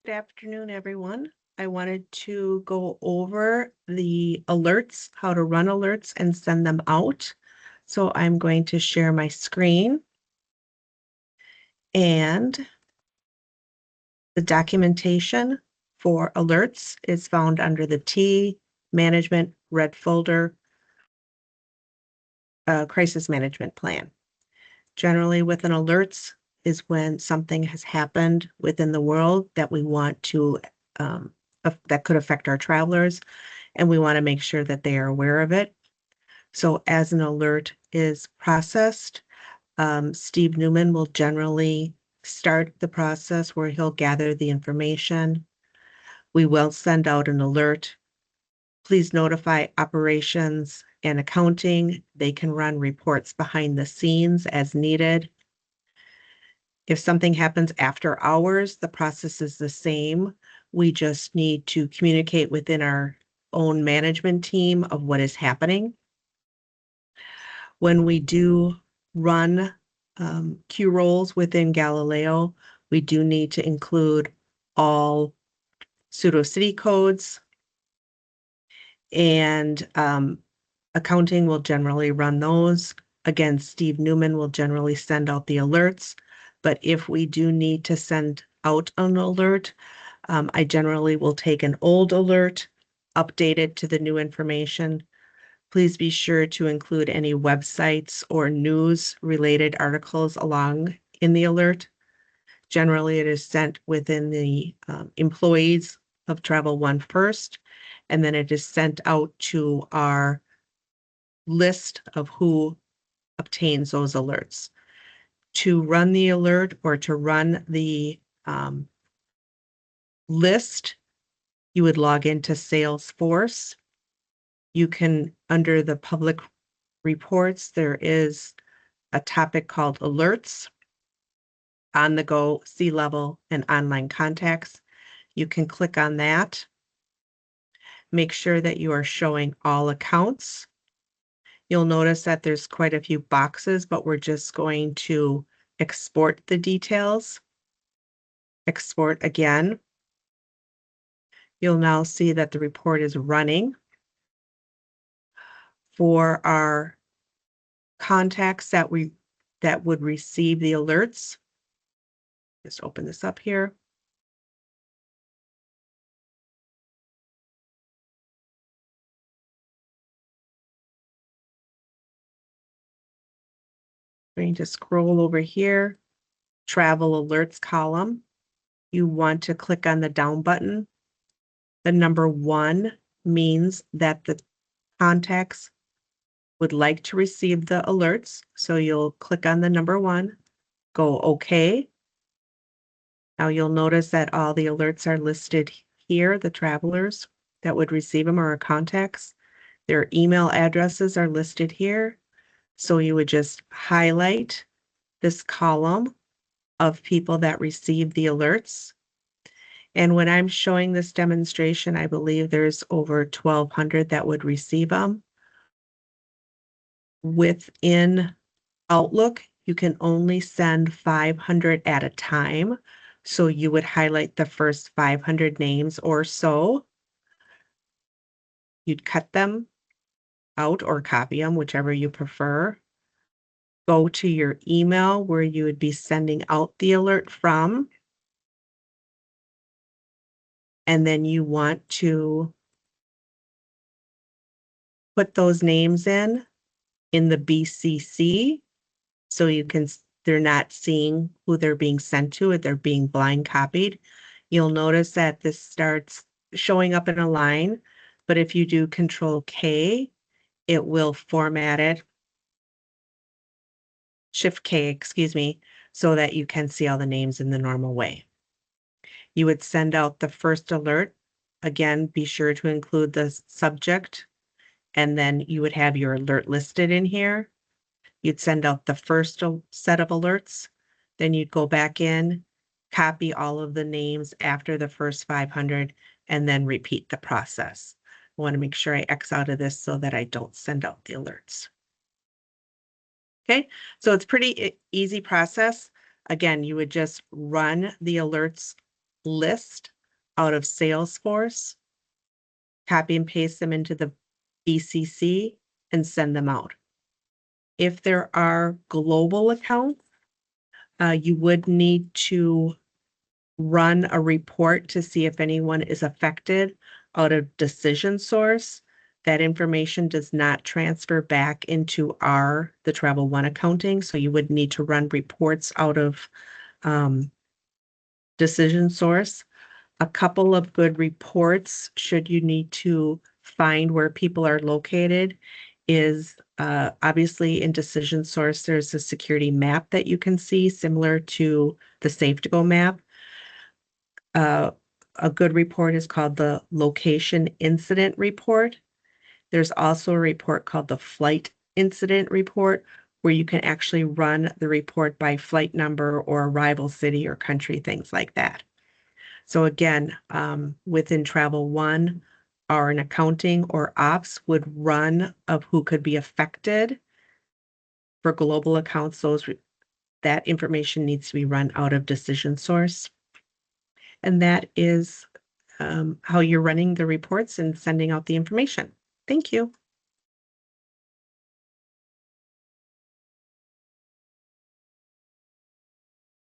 Good afternoon, everyone. I wanted to go over the alerts, how to run alerts and send them out. So I'm going to share my screen, and the documentation for alerts is found under the T Management Red Folder Crisis Management Plan. Generally, with an alerts is when something has happened within the world that we want to that could affect our travelers, and we want to make sure that they are aware of it. So as an alert is processed, Steve Newman will generally start the process where he'll gather the information. We will send out an alert. Please notify operations and accounting. They can run reports behind the scenes as needed. If something happens after hours, the process is the same. We just need to communicate within our own management team of what is happening. When we do run Q roles within Galileo, we do need to include all pseudo city codes, and accounting will generally run those. Again, Steve Newman will generally send out the alerts, but if we do need to send out an alert, I generally will take an old alert, update it to the new information. Please be sure to include any websites or news-related articles along in the alert. Generally, it is sent within the employees of Travel One first, and then it is sent out to our list of who obtains those alerts. To run the alert or to run the list, you would log into Salesforce. You can, under the public reports, there is a topic called alerts, on the go, C-level, and online contacts. You can click on that. Make sure that you are showing all accounts. You'll notice that there's quite a few boxes, but we're just going to export the details. Export again. You'll now see that the report is running. For our contacts that would receive the alerts, just open this up here. We're going to scroll over here, travel alerts column. You want to click on the down button. The number 1 means that the contacts would like to receive the alerts. So you'll click on the number 1, go OK. Now you'll notice that all the alerts are listed here, the travelers that would receive them are our contacts. Their email addresses are listed here. So you would just highlight this column of people that receive the alerts. And when I'm showing this demonstration, I believe there's over 1,200 that would receive them. Within Outlook, you can only send 500 at a time. So you would highlight the first 500 names or so. You'd cut them out or copy them, whichever you prefer. Go to your email where you would be sending out the alert from. And then you want to put those names in the BCC, so you can, they're not seeing who they're being sent to, they're being blind copied. You'll notice that this starts showing up in a line, but if you do Control K, it will format it, Shift K, excuse me, so that you can see all the names in the normal way. You would send out the first alert. Again, be sure to include the subject, and then you would have your alert listed in here. You'd send out the first set of alerts, then you'd go back in, copy all of the names after the first 500, and then repeat the process. I want to make sure I X out of this so that I don't send out the alerts. Okay, so it's pretty easy process. Again, you would just run the alerts list out of Salesforce, copy and paste them into the BCC, and send them out. If there are global accounts, you would need to run a report to see if anyone is affected out of Decision Source. That information does not transfer back into the Travel One accounting, so you would need to run reports out of Decision Source. A couple of good reports, should you need to find where people are located, is obviously in Decision Source, there's a security map that you can see similar to the Safe2Go map. A good report is called the Location Incident Report. There's also a report called the Flight Incident Report, where you can actually run the report by flight number or arrival city or country, things like that. So again, within Travel One, or an accounting or ops would run of who could be affected. For global accounts, that information needs to be run out of Decision Source. And that is how you're running the reports and sending out the information. Thank you.